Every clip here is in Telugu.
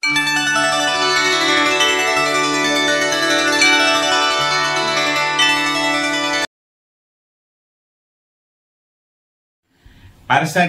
పరస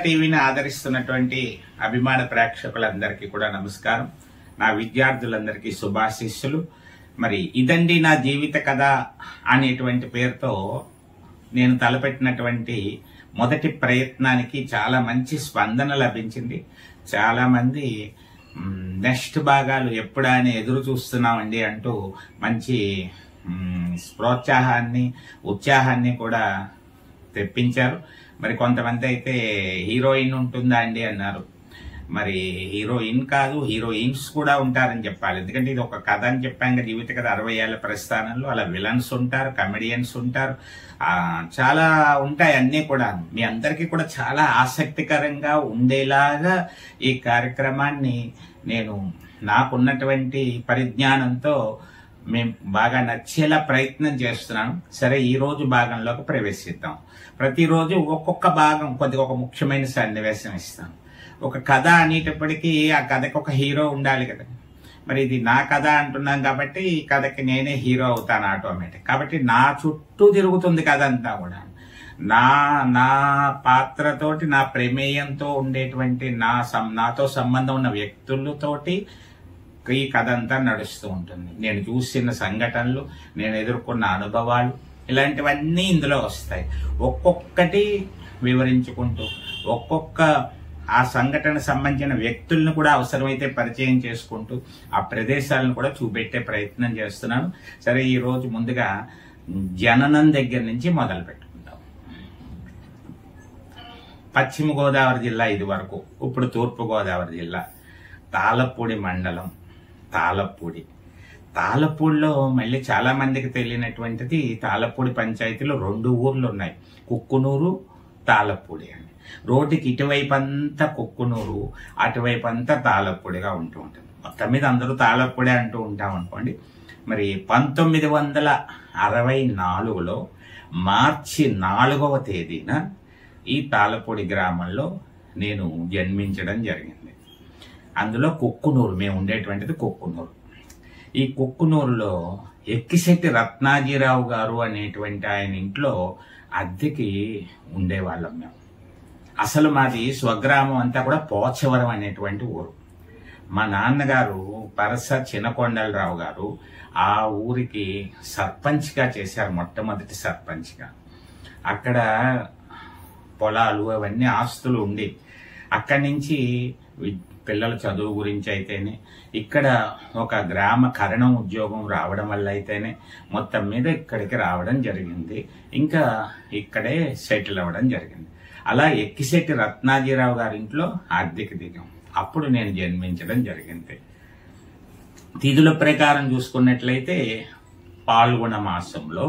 టీవీని ఆదరిస్తున్నటువంటి అభిమాన ప్రేక్షకులందరికీ కూడా నమస్కారం. నా విద్యార్థులందరికీ శుభాశీస్సులు. మరి ఇదండి నా జీవిత కథ అనేటువంటి పేరుతో నేను తలపెట్టినటువంటి మొదటి ప్రయత్నానికి చాలా మంచి స్పందన లభించింది. చాలా మంది నెక్స్ట్ భాగాలు ఎప్పుడా అని ఎదురు చూస్తున్నామండి అంటూ మంచి ప్రోత్సాహాన్ని ఉత్సాహాన్ని కూడా తెప్పించారు. మరి కొంతమంది అయితే హీరోయిన్ ఉంటుందా అండి అన్నారు. మరి హీరోయిన్ కాదు, హీరోయిన్స్ కూడా ఉంటారని చెప్పాలి. ఎందుకంటే ఇది ఒక కథ అని చెప్పాక జీవిత కథ 60 ఏళ్ల ప్రస్థానంలో అలా విలన్స్ ఉంటారు, కమెడియన్స్ ఉంటారు, చాలా ఉంటాయి. అన్నీ కూడా మీ అందరికీ కూడా చాలా ఆసక్తికరంగా ఉండేలాగా ఈ కార్యక్రమాన్ని నేను నాకున్నటువంటి పరిజ్ఞానంతో మేము బాగా నచ్చేలా ప్రయత్నం చేస్తున్నాను. సరే, ఈ రోజు భాగంలోకి ప్రవేశిద్దాం. ప్రతిరోజు ఒక్కొక్క భాగం కొద్దిగా ఒక ముఖ్యమైన సన్నివేశం ఇస్తాను. ఒక కథ అనేటప్పటికీ ఆ కథకి ఒక హీరో ఉండాలి కదా. మరి ఇది నా కథ అంటున్నాం కాబట్టి ఈ కథకి నేనే హీరో అవుతాను ఆటోమేటిక్. కాబట్టి నా చుట్టూ తిరుగుతుంది కథ అంతా కూడా. నా పాత్రతోటి, నా ప్రమేయంతో ఉండేటువంటి నాతో సంబంధం ఉన్న వ్యక్తులతోటి ఈ కథ అంతా నడుస్తూ ఉంటుంది. నేను చూసిన సంఘటనలు, నేను ఎదుర్కొన్న అనుభవాలు, ఇలాంటివన్నీ ఇందులో వస్తాయి. ఒక్కొక్కటి వివరించుకుంటూ ఒక్కొక్క ఆ సంఘటన సంబంధించిన వ్యక్తులను కూడా అవసరమైతే పరిచయం చేసుకుంటూ ఆ ప్రదేశాలను కూడా చూపెట్టే ప్రయత్నం చేస్తున్నాను. సరే, ఈ రోజు ముందుగా జననం దగ్గర నుంచి మొదలు పెట్టుకుందాం. పశ్చిమ గోదావరి జిల్లా ఇది వరకు. ఇప్పుడు తూర్పు గోదావరి జిల్లా తాళపూడి మండలం. తాళపూడిలో మళ్ళీ చాలా మందికి తెలియనటువంటిది, తాళపూడి పంచాయతీలో 2 ఊర్లు ఉన్నాయి, కుక్కునూరు, తాళపూడి అని. రోడ్డుకి ఇటువైపు అంతా కుక్కునూరు, అటువైపు అంతా తాళపూడిగా ఉంటూ ఉంటుంది. మొత్తం మీద అందరూ తాళపూడి అంటూ ఉంటాం అనుకోండి. మరి 1964లో మార్చి 4వ తేదీన ఈ తాళపూడి గ్రామంలో నేను జన్మించడం జరిగింది. అందులో కుక్కునూరు, మేము ఉండేటువంటిది కుక్కునూరు. ఈ కుక్కునూరులో ఎక్కిశెట్టి రత్నాజీరావు గారు అనేటువంటి ఆయన ఇంట్లో అద్దెకి ఉండేవాళ్ళం మేము. అసలు మాది స్వగ్రామం అంతా కూడా పోచవరం అనేటువంటి ఊరు. మా నాన్నగారు పరస చినకొండలరావు గారు ఆ ఊరికి సర్పంచ్గా చేశారు, మొట్టమొదటి సర్పంచ్గా. అక్కడ పొలాలు అవన్నీ ఆస్తులు ఉండి, అక్కడి నుంచి పిల్లల చదువు గురించి అయితేనే, ఇక్కడ ఒక గ్రామ కరణం ఉద్యోగం రావడం వల్ల అయితేనే మొత్తం మీద ఇక్కడికి రావడం జరిగింది. ఇంకా ఇక్కడే సెటిల్ అవ్వడం జరిగింది. అలా ఎక్కిశెట్టి రత్నాజీరావు గారింట్లో అద్దెకి దిగాం. అప్పుడు నేను జన్మించడం జరిగింది. తిథుల ప్రకారం చూసుకున్నట్లయితే పాల్గొన మాసంలో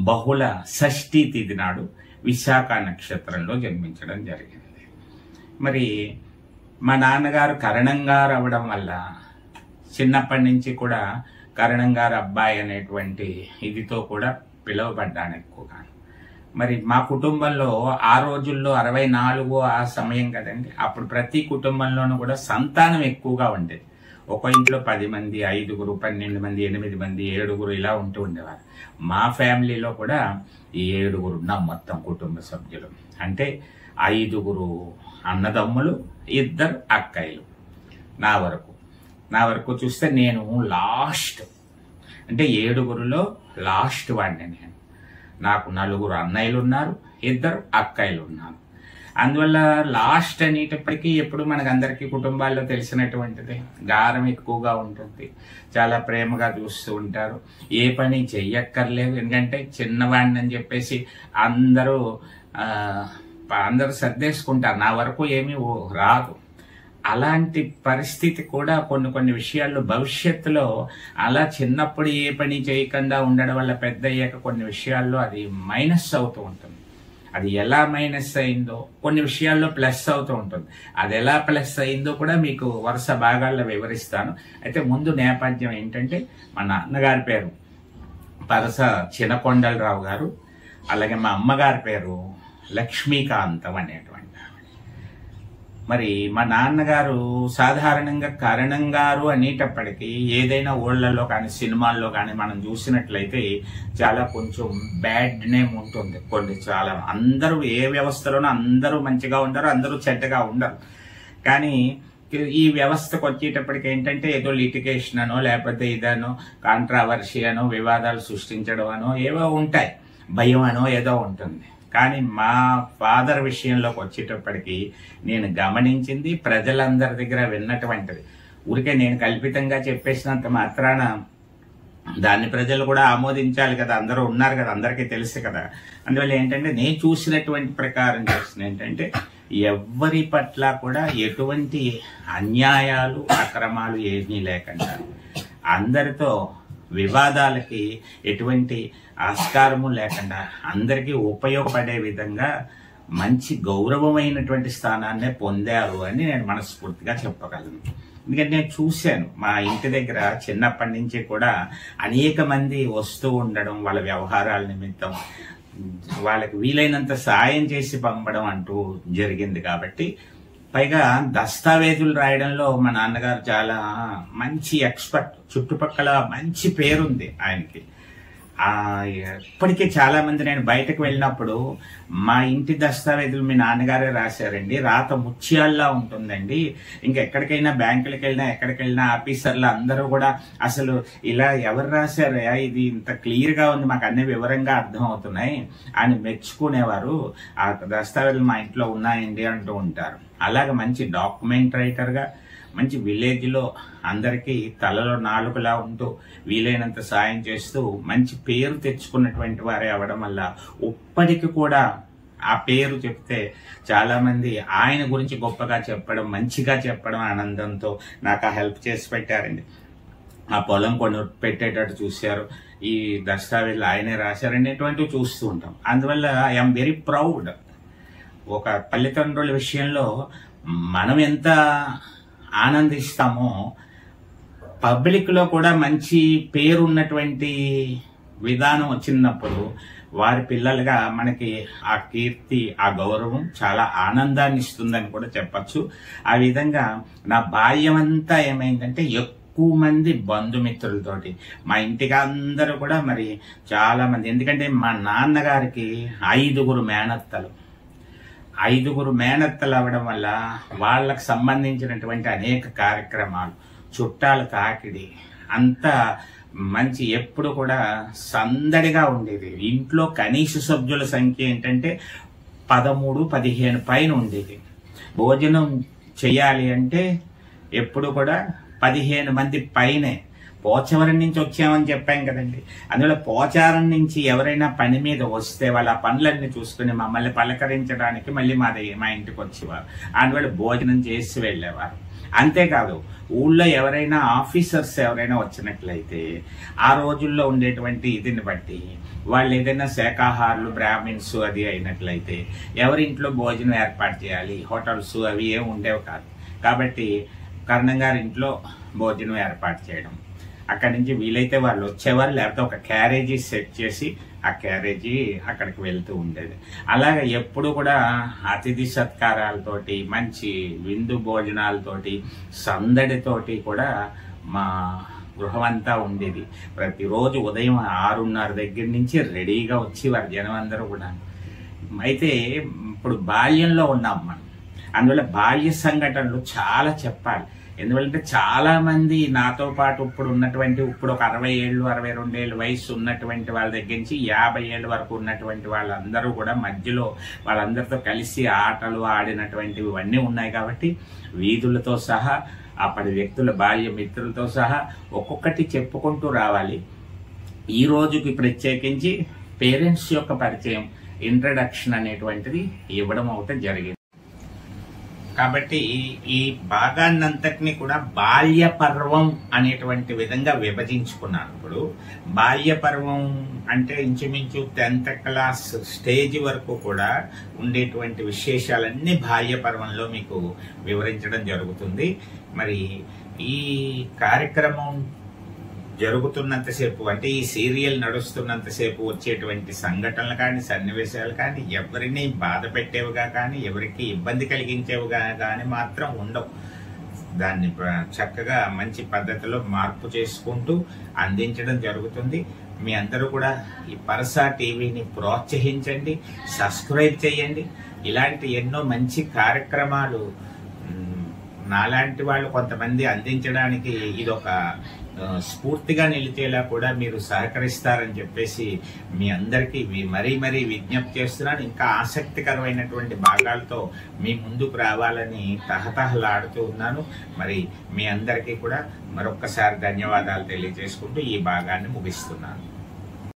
బహుళ షష్ఠీ తిథి నాడు విశాఖ నక్షత్రంలో జన్మించడం జరిగింది. మరి మా నాన్నగారు కరణంగారు అవ్వడం వల్ల చిన్నప్పటి నుంచి కూడా కరణంగారు అబ్బాయి అనేటువంటి ఇదితో కూడా పిలువబడ్డాను ఎక్కువగా. మరి మా కుటుంబంలో ఆ రోజుల్లో 64 ఆ సమయం కదండి. అప్పుడు ప్రతి కుటుంబంలోనూ కూడా సంతానం ఎక్కువగా ఉండేది. ఒక ఇంట్లో 10 మంది, 5, 12 మంది, 8 మంది, 7 ఇలా ఉంటూ ఉండేవారు. మా ఫ్యామిలీలో కూడా 7 ఉన్నాం మొత్తం కుటుంబ సభ్యులు. అంటే 5 అన్నదమ్ములు, 2 అక్కయ్యలు. నా వరకు చూస్తే నేను లాస్ట్, అంటే 7లో లాస్ట్ వాడిని నేను. నాకు 4 అన్నయ్యలు ఉన్నారు, 2 అక్కయ్యలు ఉన్నారు. అందువల్ల లాస్ట్ అనేటప్పటికీ ఎప్పుడు మనకందరికీ కుటుంబాల్లో తెలిసినటువంటిది, గారం ఎక్కువగా ఉంటుంది, చాలా ప్రేమగా చూస్తూ ఉంటారు. ఏ పని చెయ్యక్కర్లేదు, ఎందుకంటే చిన్నవాడిని అని చెప్పేసి అందరూ సర్దేసుకుంటారు. నా వరకు ఏమీ రాదు. అలాంటి పరిస్థితి కూడా కొన్ని విషయాల్లో భవిష్యత్తులో అలా చిన్నప్పుడు ఏ పని చేయకుండా ఉండడం వల్ల పెద్ద అయ్యాక కొన్ని విషయాల్లో అది మైనస్ అవుతూ ఉంటుంది. అది ఎలా మైనస్ అయిందో కొన్ని విషయాల్లో ప్లస్ అవుతూ ఉంటుంది. అది ఎలా ప్లస్ అయిందో కూడా మీకు వరుస భాగాల్లో వివరిస్తాను. అయితే ముందు నేపథ్యం ఏంటంటే, మా నాన్నగారి పేరు పరస చినకొండలరావు గారు, అలాగే మా అమ్మగారి పేరు లక్ష్మీకాంతం అనేటువంటి. మరి మా నాన్నగారు సాధారణంగా కరణం గారు అనేటప్పటికీ ఏదైనా ఊళ్ళల్లో కానీ సినిమాల్లో కానీ మనం చూసినట్లయితే చాలా కొంచెం బ్యాడ్ నేమ్ ఉంటుంది. కొన్ని చాలా అందరూ ఏ వ్యవస్థలోనూ అందరూ మంచిగా ఉండరు, అందరూ చెడ్డగా ఉండరు. కానీ ఈ వ్యవస్థకు వచ్చేటప్పటికి ఏంటంటే ఏదో లిటిగేషన్ అనో లేకపోతే ఇదనో కాంట్రావర్సీ అనో వివాదాలు సృష్టించడం అనో ఏవో ఉంటాయి, భయం అనో ఏదో ఉంటుంది. కానీ మా ఫాదర్ విషయంలోకి వచ్చేటప్పటికి నేను గమనించింది, ప్రజలందరి దగ్గర విన్నటువంటిది. ఊరికే నేను కల్పితంగా చెప్పేసినంత మాత్రాన దాన్ని ప్రజలు కూడా ఆమోదించాలి కదా, అందరూ ఉన్నారు కదా, అందరికీ తెలుసు కదా. అందువల్ల ఏంటంటే నేను చూసినటువంటి ప్రకారం చూసిన ఏంటంటే ఎవ్వరి పట్ల కూడా ఎటువంటి అన్యాయాలు అక్రమాలు ఏమీ లేకుండా అందరితో వివాదాలకి ఎటువంటి ఆస్కారము లేకుండా అందరికీ ఉపయోగపడే విధంగా మంచి గౌరవమైనటువంటి స్థానాన్నే పొందారు అని నేను మనస్ఫూర్తిగా చెప్పగలను. ఎందుకంటే నేను చూశాను మా ఇంటి దగ్గర చిన్నప్పటి నుంచి కూడా అనేక మంది వస్తూ ఉండడం, వాళ్ళ వ్యవహారాల నిమిత్తం వాళ్ళకి వీలైనంత సాయం చేసి పంపడం అంటూ జరిగింది. కాబట్టి పైగా దస్తావేజులు రాయడంలో మా నాన్నగారు చాలా మంచి ఎక్స్పర్ట్, చుట్టుపక్కల మంచి పేరుంది ఆయనకి. ఇప్పటికీ చాలా మంది నేను బయటకు వెళ్ళినప్పుడు మా ఇంటి దస్తావేజులు మీ నాన్నగారే రాశారండి, రాత ముత్యాల్లా ఉంటుందండి, ఇంకెక్కడికైనా బ్యాంకులకు వెళ్ళినా ఎక్కడికి వెళ్ళినా ఆఫీసర్లు అందరూ కూడా అసలు ఇలా ఎవరు రాశారా, ఇది ఇంత క్లియర్ గా ఉంది, మాకు అన్ని వివరంగా అర్థం అవుతున్నాయి అని మెచ్చుకునేవారు. ఆ దస్తావేజులు మా ఇంట్లో ఉన్నాయండి అంటూ ఉంటారు. అలాగే మంచి డాక్యుమెంట్ రైటర్ గా మంచి విలేజ్ లో అందరికీ తలలో నాలుగులా ఉంటూ వీలైనంత సాయం చేస్తూ మంచి పేరు తెచ్చుకున్నటువంటి వారే అవడం వల్ల ఇప్పటికి కూడా ఆ పేరు చెప్తే చాలా మంది ఆయన గురించి గొప్పగా చెప్పడం, మంచిగా చెప్పడం ఆనందంతో నాకు ఆ హెల్ప్ చేసి పెట్టారండి. ఆ పొలం కొని పెట్టేటట్టు చూశారు, ఈ దస్తావేజులు ఆయనే రాశారండి, ఇటువంటివి చూస్తూ ఉంటాం. అందువల్ల ఐఎమ్ వెరీ ప్రౌడ్. ఒక తల్లిదండ్రుల విషయంలో మనం ఎంత ఆనందిస్తామో పబ్లిక్ లో కూడా మంచి పేరు ఉన్నటువంటి విధానం వచ్చినప్పుడు వారి పిల్లలుగా మనకి ఆ కీర్తి, ఆ గౌరవం చాలా ఆనందాన్ని ఇస్తుందని కూడా చెప్పచ్చు. ఆ విధంగా నా బాల్యం అంతా ఏమైందంటే ఎక్కువ మంది బంధుమిత్రులతోటి, మా ఇంటికి అందరూ కూడా మరి చాలా మంది, ఎందుకంటే మా నాన్నగారికి 5 మేనత్తలు. 5 మేనత్తలు అవ్వడం వల్ల వాళ్ళకు సంబంధించినటువంటి అనేక కార్యక్రమాలు, చుట్టాల తాకిడి అంతా మంచి ఎప్పుడు కూడా సందడిగా ఉండేది. ఇంట్లో కనీస సభ్యుల సంఖ్య ఏంటంటే 13-15 పైన ఉండేది. భోజనం చెయ్యాలి అంటే ఎప్పుడు కూడా 15 మంది పైనే. పోచవరం నుంచి వచ్చామని చెప్పాం కదండి, అందువల్ల పోచారం నుంచి ఎవరైనా పని మీద వస్తే వాళ్ళ పనులన్నీ చూసుకుని మమ్మల్ని పలకరించడానికి మళ్ళీ మా ఇంటికి వచ్చేవారు. అందువల్ల భోజనం చేసి వెళ్ళేవారు. అంతేకాదు ఊళ్ళో ఎవరైనా ఆఫీసర్స్ ఎవరైనా వచ్చినట్లయితే ఆ రోజుల్లో ఉండేటువంటి ఇదిని బట్టి వాళ్ళు ఏదైనా శాఖాహారులు బ్రాహ్మిన్స్ అది అయినట్లయితే ఎవరింట్లో భోజనం ఏర్పాటు చేయాలి, హోటల్స్ అవి ఏమి ఉండేవి కాదు. కాబట్టి కరణం గారి ఇంట్లో భోజనం ఏర్పాటు చేయడం, అక్కడి నుంచి వీలైతే వాళ్ళు వచ్చేవారు, లేకపోతే ఒక క్యారేజీ సెట్ చేసి ఆ క్యారేజీ అక్కడికి వెళ్తూ ఉండేది. అలాగే ఎప్పుడు కూడా అతిథి సత్కారాలతోటి, మంచి విందు భోజనాలతోటి, సందడితోటి కూడా మా గృహం అంతా ఉండేది. ప్రతిరోజు ఉదయం 6:30 దగ్గర నుంచి రెడీగా వచ్చేవారు జనం అందరూ కూడా. అయితే ఇప్పుడు బాల్యంలో ఉన్నాం మనం, అందువల్ల బాల్య సంఘటనలు చాలా చెప్పాలి. ఎందుకంటే చాలా మంది నాతో పాటు ఇప్పుడు ఒక 60 ఏళ్ళు 62 ఏళ్ళు వయసు ఉన్నటువంటి వాళ్ళ దగ్గర నుంచి 50 ఏళ్ళ వరకు ఉన్నటువంటి వాళ్ళందరూ కూడా మధ్యలో వాళ్ళందరితో కలిసి ఆటలు ఆడినటువంటివి ఇవన్నీ ఉన్నాయి. కాబట్టి వీధులతో సహా అప్పటి వ్యక్తుల బాల్య మిత్రులతో సహా ఒక్కొక్కటి చెప్పుకుంటూ రావాలి. ఈ రోజుకి ప్రత్యేకించి పేరెంట్స్ యొక్క పరిచయం, ఇంట్రడక్షన్ అనేటువంటిది ఇవ్వడం అవుతే జరిగింది. కాబట్టి ఈ భాగాన్నంతటినీ కూడా బాల్య పర్వం అనేటువంటి విధంగా విభజించుకున్నాను. ఇప్పుడు బాల్య పర్వం అంటే ఇంచుమించు 10th క్లాస్ స్టేజ్ వరకు కూడా ఉండేటువంటి విశేషాలన్నీ బాల్య పర్వంలో మీకు వివరించడం జరుగుతుంది. మరి ఈ కార్యక్రమం జరుగుతున్నంతసేపు, అంటే ఈ సీరియల్ నడుస్తున్నంతసేపు వచ్చేటువంటి సంఘటనలు కానీ, సన్నివేశాలు కానీ ఎవరిని బాధ పెట్టేవిగా కానీ, ఎవరికి ఇబ్బంది కలిగించేవిగా కానీ మాత్రం ఉండవు. దాన్ని చక్కగా మంచి పద్ధతిలో మార్పు చేసుకుంటూ అందించడం జరుగుతుంది. మీ అందరూ కూడా ఈ పరసా టీవీని ప్రోత్సహించండి, సబ్స్క్రైబ్ చేయండి. ఇలాంటి ఎన్నో మంచి కార్యక్రమాలు నాలాంటి వాళ్ళు కొంతమంది అందించడానికి ఇదొక స్ఫూర్తిగా నిలిచేలా కూడా మీరు సహకరిస్తారని చెప్పేసి మీ అందరికీ మరీ మరీ విజ్ఞప్తి చేస్తున్నాను. ఇంకా ఆసక్తికరమైనటువంటి భాగాలతో మీ ముందుకు రావాలని తహతహలాడుతూ ఉన్నాను. మరి మీ అందరికీ కూడా మరొక్కసారి ధన్యవాదాలు తెలియజేసుకుంటూ ఈ భాగాన్ని ముగిస్తున్నాను.